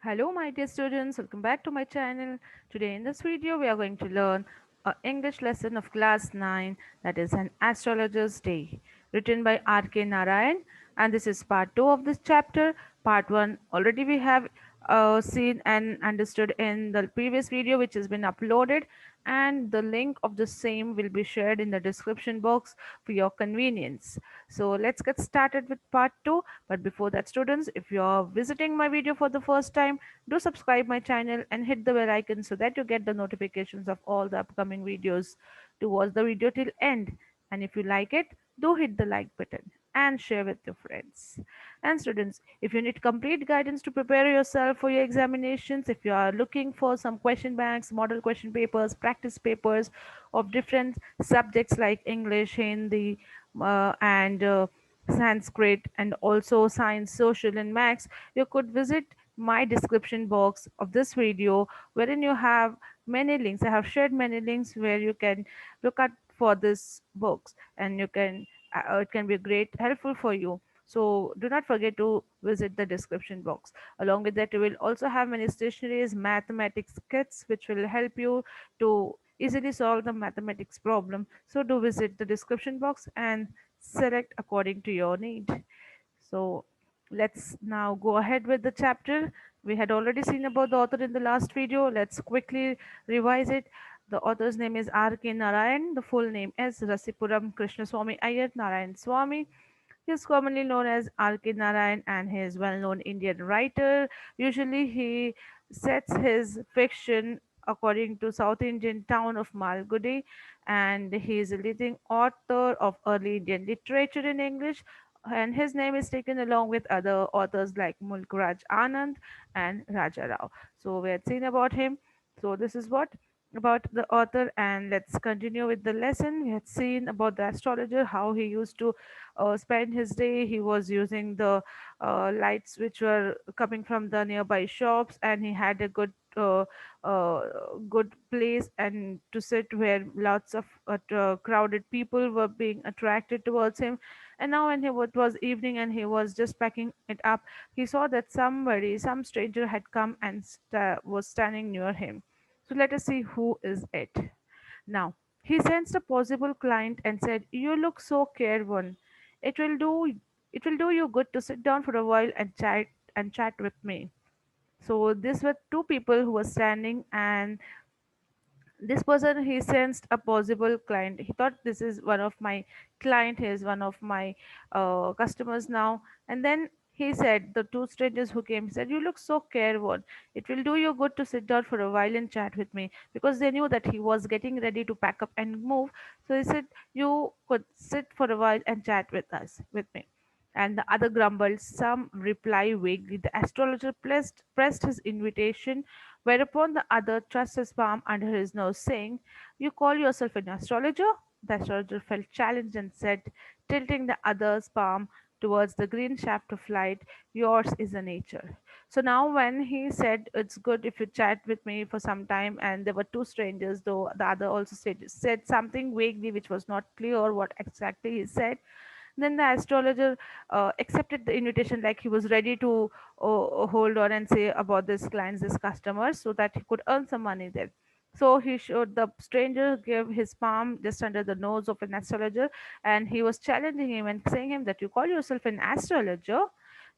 Hello my dear students, welcome back to my channel. Today in this video we are going to learn a English lesson of class 9, that is an Astrologer's Day, written by R.K. Narayan, and this is part 2 of this chapter. Part 1 already we have seen and understood in the previous video which has been uploaded, and the link of the same will be shared in the description box for your convenience. So let's get started with part 2. But before that, students, if you're visiting my video for the first time, do subscribe my channel and hit the bell icon so that you get the notifications of all the upcoming videos. To watch the video till end, and if you like it, do hit the like button and share with your friends. And students, if you need complete guidance to prepare yourself for your examinations, if you are looking for some question banks, model question papers, practice papers of different subjects like English, Hindi, and Sanskrit, and also science, social, and maths, you could visit my description box of this video, wherein you have many links. I have shared many links where you can look at for this books, and you can it can be great helpful for you. So do not forget to visit the description box. Along with that, you will also have many stationaries, mathematics kits, which will help you to easily solve the mathematics problem. So do visit the description box and select according to your need. So let's now go ahead with the chapter. We had already seen about the author in the last video. Let's quickly revise it. The author's name is R.K. Narayan. The full name is Rasipuram Krishnaswamy Iyer Narayan Swamy. He is commonly known as R.K. Narayan, and he is well-known Indian writer. Usually he sets his fiction according to South Indian town of Malgudi, and he is a leading author of early Indian literature in English, and his name is taken along with other authors like Mulk Raj Anand and Raja Rao. So we had seen about him. So this is what about the author, and let's continue with the lesson. We had seen about the astrologer, how he used to spend his day. He was using the lights which were coming from the nearby shops, and he had a uh, good place and to sit where lots of crowded people were being attracted towards him. And now when it was evening and he was just packing it up, he saw that some stranger had come and was standing near him. So let us see who is it. Now, he sensed a possible client and said, "You look so careworn. It will do it will do you good to sit down for a while and chat with me." So these were two people who were standing, and this person, he sensed a possible client. He thought, this is one of my client, he is one of my customers now. And then he said, the two strangers who came said, "You look so careworn. It will do you good to sit down for a while and chat with me," because they knew that he was getting ready to pack up and move. So he said, "You could sit for a while and chat with me." And the other grumbled some reply vaguely. The astrologer pressed his invitation, whereupon the other thrust his palm under his nose, saying, "You call yourself an astrologer?" The astrologer felt challenged and said, tilting the other's palm towards the green shaft of light, "Yours is a nature." So now, when he said, "It's good if you chat with me for some time," and there were two strangers, though the other also said something vaguely which was not clear what exactly he said. Then the astrologer accepted the invitation, like he was ready to hold on and say about this clients, this customers, so that he could earn some money there. So he showed the stranger, gave his palm just under the nose of an astrologer, and he was challenging him and saying him that, "You call yourself an astrologer?"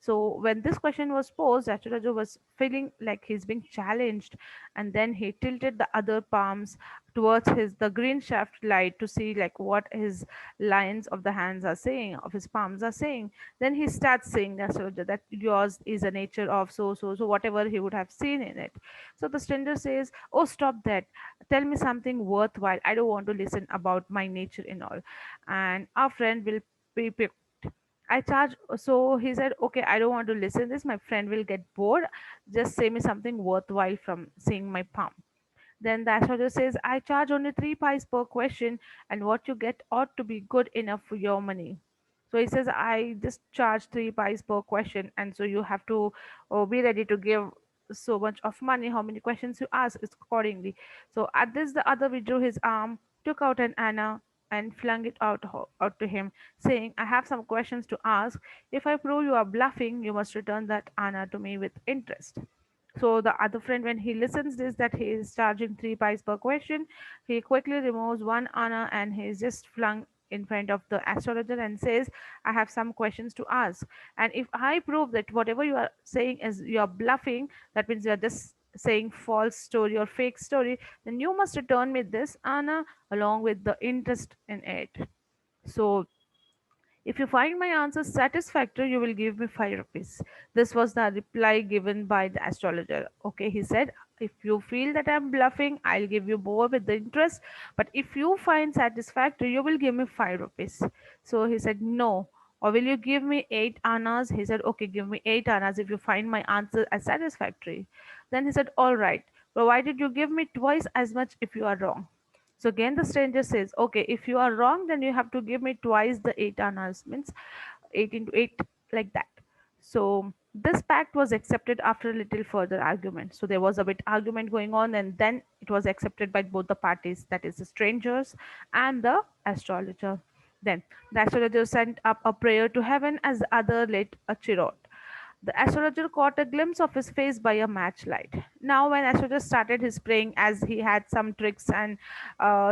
So when this question was posed, astrologer was feeling like he's being challenged, and then he tilted the other palms towards his the green shaft light to see like what his lines of the hands are saying, of his palms are saying. Then he starts saying that, so that yours is a nature of so, whatever he would have seen in it. So the stranger says, "Oh, stop that. Tell me something worthwhile. I don't want to listen about my nature and all. And our friend will be picked. I charge." So he said, "Okay, I don't want to listen this. My friend will get bored. Just say me something worthwhile from seeing my palm." Then the astrologer says, "I charge only 3 pies per question, and what you get ought to be good enough for your money." So he says, "I just charge 3 pies per question, and so you have to be ready to give so much of money. How many questions you ask is accordingly." So at this, the other withdrew his arm, took out an anna, and flung it out to him, saying, "I have some questions to ask. If I prove you are bluffing, you must return that anna to me with interest." So the other friend, when he listens this that he is charging 3 pies per question, he quickly removes one honor and he is just flung in front of the astrologer and says, I have some questions to ask. And if I prove that whatever you are saying is you are bluffing, that means you are just saying false story or fake story, then you must return me this honor along with the interest in it. So if you find my answer satisfactory, you will give me 5 rupees. This was the reply given by the astrologer. Okay, he said, if you feel that I'm bluffing, I'll give you more with the interest. But if you find satisfactory, you will give me 5 rupees. So he said, no. Or will you give me 8 annas? He said, okay, give me 8 annas if you find my answer as satisfactory. Then he said, all right, provided you give me twice as much if you are wrong. So again, the stranger says, okay, if you are wrong, then you have to give me twice the 8 annas, means 8 into 8, like that. So this pact was accepted after a little further argument. So there was a bit argument going on, and then it was accepted by both the parties, that is, the strangers and the astrologer. Then the astrologer sent up a prayer to heaven as the other lit a chirot. The astrologer caught a glimpse of his face by a match light. Now, when astrologer started his praying, as he had some tricks and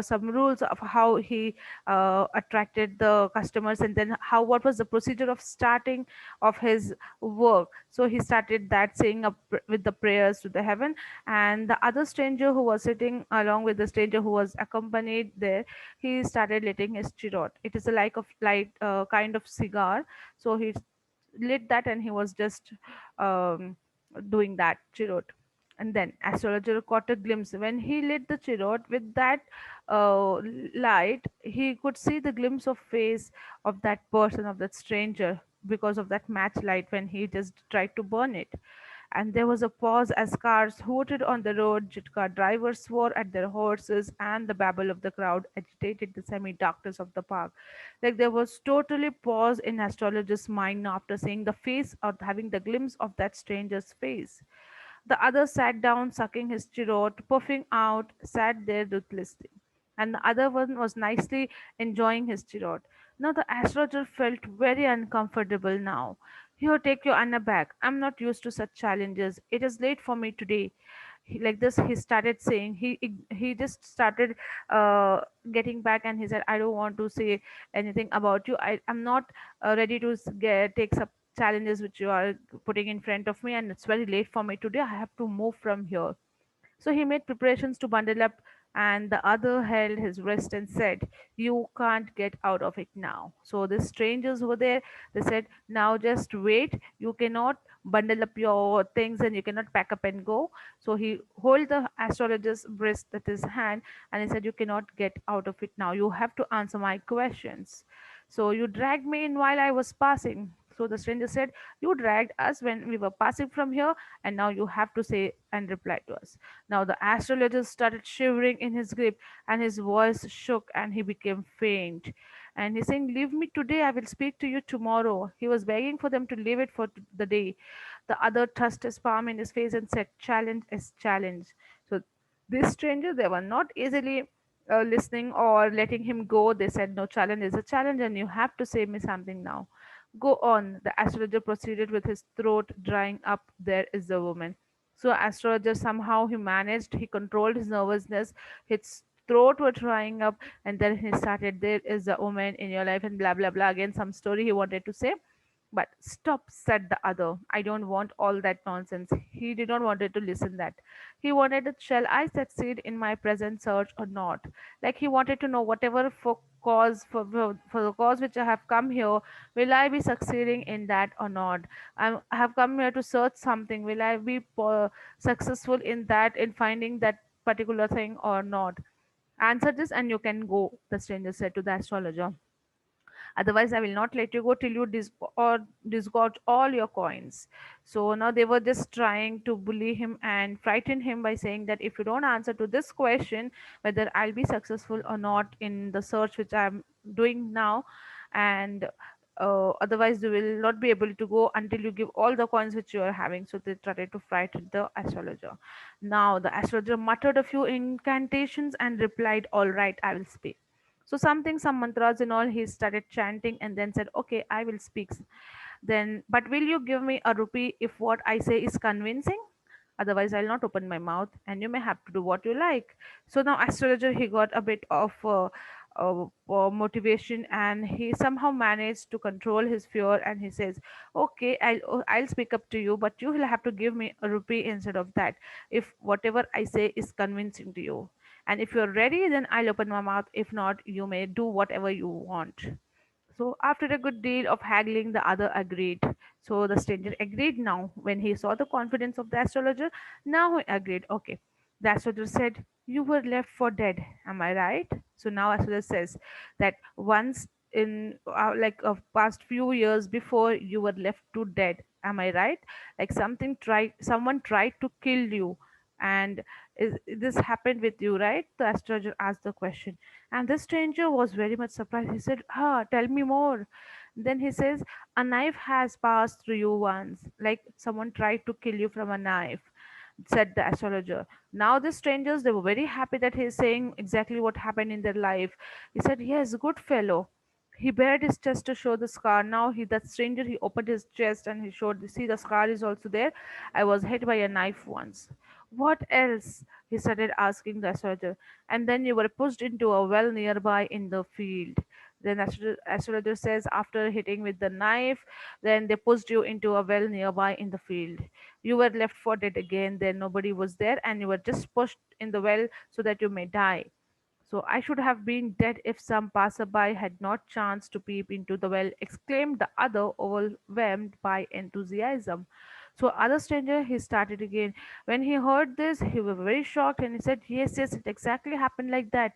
some rules of how he attracted the customers, and then how what was the procedure of starting of his work. So he started that saying up with the prayers to the heaven, and the other stranger who was sitting along with the stranger who was accompanied there, he started lighting his chirot. It is a like of light kind of cigar. So he lit that and he was just um, doing that chirot. And then astrologer caught a glimpse when he lit the chirot with that uh, light. He could see the glimpse of face of that person, of that stranger, because of that match light when he just tried to burn it. And there was a pause as cars hooted on the road, Jitka drivers swore at their horses, and the babble of the crowd agitated the semi darkness of the park. Like there was totally pause in astrologer's mind after seeing the face or having the glimpse of that stranger's face. The other sat down, sucking his cheroot, puffing out, sat there ruthlessly. And the other one was nicely enjoying his cheroot. Now the astrologer felt very uncomfortable now. Here, take your Anna back. I'm not used to such challenges. It is late for me today. Like this, he started saying, he just started uh, getting back, and he said, I don't want to say anything about you. I'm not ready to take some challenges which you are putting in front of me, and it's very late for me today. I have to move from here. So he made preparations to bundle up, and the other held his wrist and said, you can't get out of it now. So the strangers were there. They said, now just wait. You cannot bundle up your things and you cannot pack up and go. So he hold the astrologer's wrist with his hand and he said, you cannot get out of it now. You have to answer my questions. So you dragged me in while I was passing. So the stranger said, you dragged us when we were passing from here, and now you have to say and reply to us. Now the astrologer started shivering in his grip, and his voice shook, and he became faint. And he's saying, leave me today, I will speak to you tomorrow. He was begging for them to leave it for the day. The other thrust his palm in his face and said, challenge is challenge. So this stranger, they were not easily listening or letting him go. They said, no, challenge is a challenge, and you have to say me something now. Go on. The astrologer proceeded with his throat drying up. There is the woman. So astrologer, somehow he managed, he controlled his nervousness, his throat was drying up, and then he started, there is a woman in your life, and blah blah blah. Again, some story he wanted to say. But stop, said the other. I don't want all that nonsense. He did not wanted to listen that. He wanted to, shall I succeed in my present search or not? Like he wanted to know whatever for the cause which I have come here, will I be succeeding in that or not? I have come here to search something. Will I be successful in that, in finding that particular thing or not? Answer this and you can go, the stranger said to the astrologer. Otherwise, I will not let you go till you disgorge all your coins. So now they were just trying to bully him and frighten him by saying that if you don't answer to this question, whether I'll be successful or not in the search which I'm doing now, and otherwise you will not be able to go until you give all the coins which you are having. So they tried to frighten the astrologer. Now the astrologer muttered a few incantations and replied, all right, I will speak. So something, some mantras and all, he started chanting and then said, okay, I will speak. Then, but will you give me a rupee if what I say is convincing? otherwise I'll not open my mouth, and you may have to do what you like. So now astrologer, he got a bit of motivation, and he somehow managed to control his fear, and he says, okay, I'll speak up to you, but you will have to give me a rupee instead of that, if whatever I say is convincing to you. And if you're ready, then I'll open my mouth. If not, you may do whatever you want. So after a good deal of haggling, the other agreed. So the stranger agreed now. When he saw the confidence of the astrologer, now he agreed. Okay. The astrologer said, you were left for dead. Am I right? So now astrologer says that once in past few years before, you were left to dead. Am I right? Like someone tried to kill you. And this happened with you, right? The astrologer asked the question, and the stranger was very much surprised. He said, ah, tell me more. Then he says, a knife has passed through you once, like someone tried to kill you from a knife, said the astrologer. Now the strangers, they were very happy that he's saying exactly what happened in their life. He said, yes, good fellow. He bared his chest to show the scar. Now that stranger, he opened his chest and he showed, see, the scar is also there. I was hit by a knife once. What else? He started asking the astrologer. And then you were pushed into a well nearby in the field. Then astrologer says, after hitting with the knife, then they pushed you into a well nearby in the field. You were left for dead again. Then nobody was there, and you were just pushed in the well so that you may die. So I should have been dead if some passerby had not chanced to peep into the well, exclaimed the other, overwhelmed by enthusiasm. So other stranger, he started again. When he heard this, he was very shocked, and he said, yes, yes, it exactly happened like that.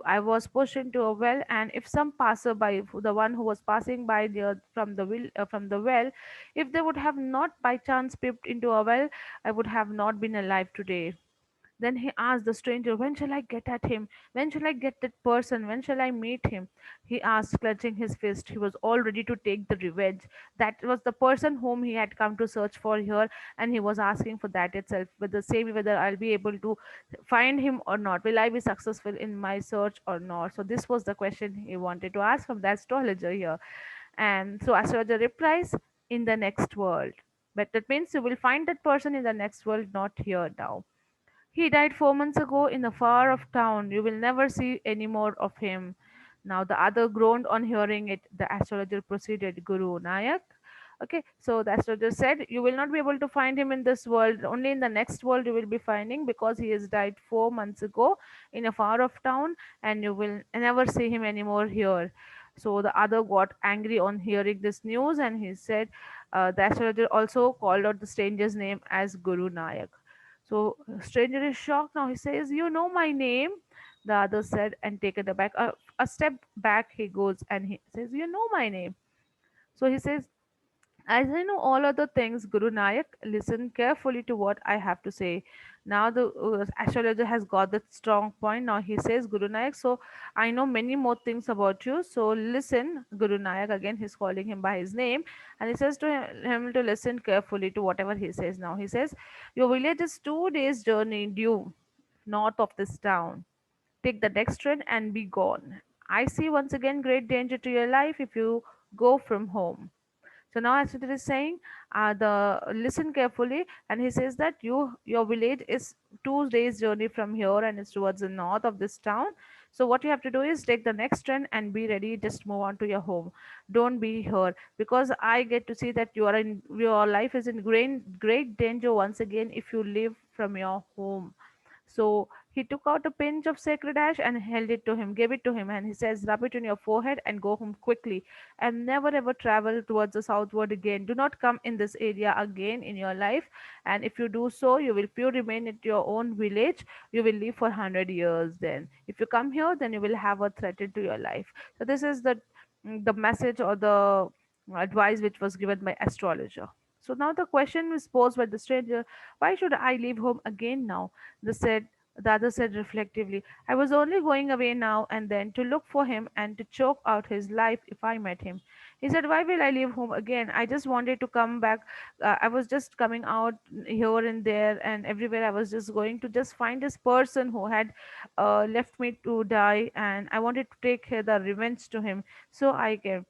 I was pushed into a well, and if some passerby, the one who was passing by from the well, if they would have not by chance peeped into a well, I would have not been alive today. Then he asked the stranger, when shall I get at him? When shall I get that person? When shall I meet him? He asked, clenching his fist. He was all ready to take the revenge. That was the person whom he had come to search for here, and he was asking for that itself. With the same, whether I'll be able to find him or not. Will I be successful in my search or not? So, this was the question he wanted to ask from the astrologer here. And so, astrologer replies, in the next world. But that means you will find that person in the next world, not here now. He died 4 months ago in a far off town. You will never see any more of him. Now the other groaned on hearing it. The astrologer proceeded, Guru Nayak. Okay, so the astrologer said, you will not be able to find him in this world. Only in the next world you will be finding, because he has died 4 months ago in a far off town, and you will never see him anymore here. So the other got angry on hearing this news, and he said, the astrologer also called out the stranger's name as Guru Nayak. So stranger is shocked now. He says, you know my name? The other said, and taken aback. A step back he goes, and he says, you know my name. So he says, as I know all other things, Guru Nayak, listen carefully to what I have to say. Now the astrologer has got that strong point. Now he says, Guru Nayak, so I know many more things about you. So listen, Guru Nayak. Again, he's calling him by his name, and he says to him to listen carefully to whatever he says. Now he says, your village is 2 days' journey due north of this town. Take the next train and be gone. I see once again great danger to your life if you go from home. So now Ashwini is saying, the listen carefully, and he says that your village is 2 days journey from here, and it's towards the north of this town. So what you have to do is take the next train and be ready. Just move on to your home. Don't be here, because I get to see that your life is in great danger once again if you leave from your home. So he took out a pinch of sacred ash and held it to him, gave it to him, and he says, rub it on your forehead and go home quickly, and never ever travel towards the southward again. Do not come in this area again in your life. And if you do so, if you remain at your own village, you will live for 100 years. Then, if you come here, then you will have a threat to your life. So this is the message or the advice which was given by astrologer. So now the question was posed by the stranger, why should I leave home again now? The said the other said reflectively, I was only going away now and then to look for him and to choke out his life if I met him. He said, why will I leave home again? I just wanted to come back. I was just coming out here and there and everywhere. I was just going to just find this person who had left me to die, and I wanted to take the revenge to him. So I came.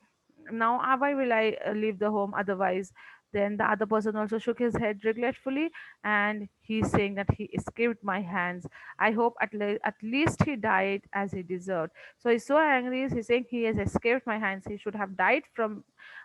Now, why will I leave the home otherwise? Then the other person also shook his head regretfully, and he's saying that he escaped my hands. I hope at least he died as he deserved. So he's so angry. He's saying he has escaped my hands. He should have died from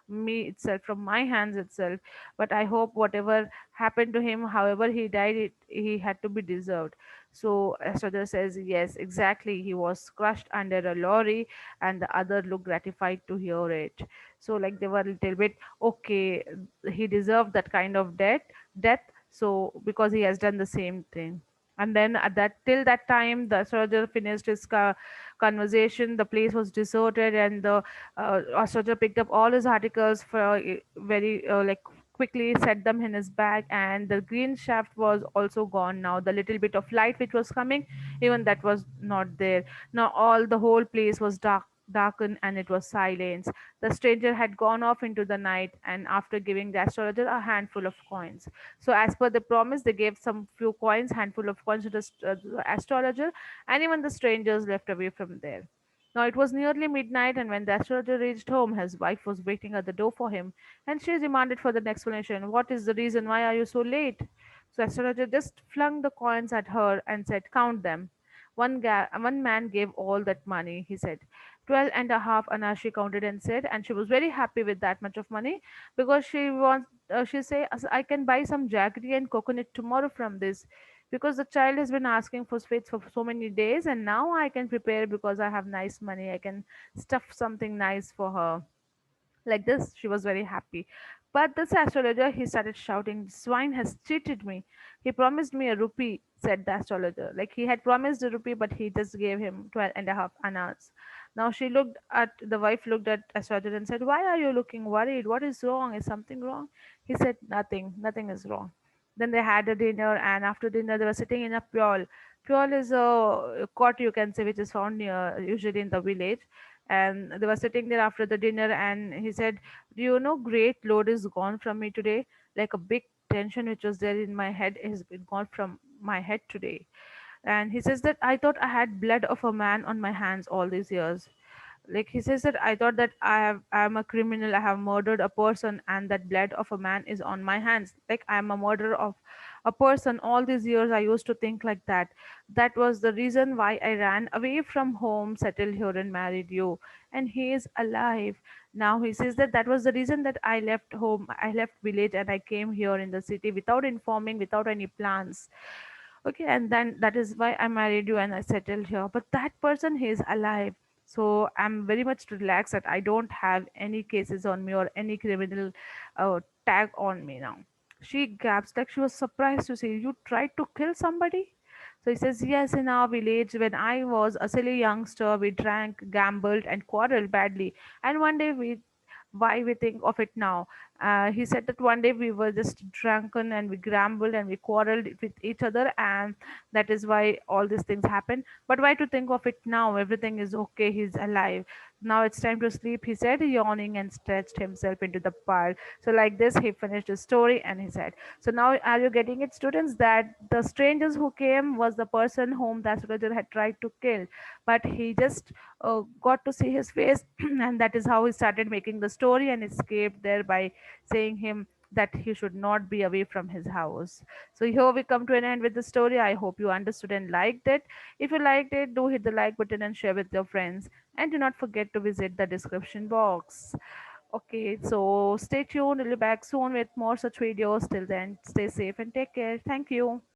me itself, from my hands itself. But I hope whatever happened to him, however he died, he had to be deserved. So Astrologer says, yes, exactly. He was crushed under a lorry, and the other looked gratified to hear it. So like they were a little bit okay. He deserved that kind of death. So because he has done the same thing. And then at that till that time, the astrologer finished his conversation. The place was deserted, and the astrologer picked up all his articles for very like quickly set them in his bag, and the green shaft was also gone now. The little bit of light which was coming, even that was not there. Now all the whole place was darkened, and it was silence. The stranger had gone off into the night, and after giving the astrologer a handful of coins. So as per the promise, they gave some few coins, handful of coins to the astrologer, and even the strangers left away from there. Now it was nearly midnight, and when the astrologer reached home, his wife was waiting at the door for him, and she demanded for the explanation. What is the reason? Why are you so late? So astrologer just flung the coins at her and said, count them. One man gave all that money, he said. 12 and a half, Anna, she counted and said, and she was very happy with that much of money, because she say, I can buy some jaggery and coconut tomorrow from this, because the child has been asking for sweets for so many days, and now I can prepare because I have nice money. I can stuff something nice for her. Like this, she was very happy. But this astrologer, he started shouting, swine has cheated me. He promised me a rupee, said the astrologer. Like he had promised a rupee, but he just gave him 12 and a half annas. Now the wife looked at astrologer and said, why are you looking worried? What is wrong? Is something wrong? He said, nothing is wrong. Then they had a dinner, and after dinner, they were sitting in a pyol. Pyol is a court, you can say, which is found near, usually in the village. And they were sitting there after the dinner, and he said, do you know, great load is gone from me today. Like a big tension which was there in my head has been gone from my head today. And he says that I thought I had blood of a man on my hands all these years. Like he says that I thought that I'm a criminal. I have murdered a person, and that blood of a man is on my hands. Like I'm a murderer of a person. All these years I used to think like that. That was the reason why I ran away from home, settled here, and married you. And he is alive now. He says that that was the reason that I left home, I left village, and I came here in the city without informing, without any plans. Okay, and then that is why I married you and I settled here. But that person, he is alive. So I'm very much relaxed that I don't have any cases on me or any criminal tag on me now. She gasped, like she was surprised to see, you tried to kill somebody? So he says, yes, in our village, when I was a silly youngster, we drank, gambled, and quarreled badly. And one day why we think of it now. He said that one day we were just drunken and we grumbled and we quarreled with each other, and that is why all these things happen. But why to think of it now? Everything is okay. He's alive. Now it's time to sleep, he said, yawning and stretched himself into the pile. So, like this, he finished his story and he said, so now are you getting it, students, that the strangers who came was the person whom the astrologer had tried to kill, but he just got to see his face, and that is how he started making the story and escaped there by saying him that he should not be away from his house. So here we come to an end with the story. I hope you understood and liked it. If you liked it, do hit the like button and share with your friends, and do not forget to visit the description box. Okay, so stay tuned. We'll be back soon with more such videos. Till then, stay safe and take care. Thank you.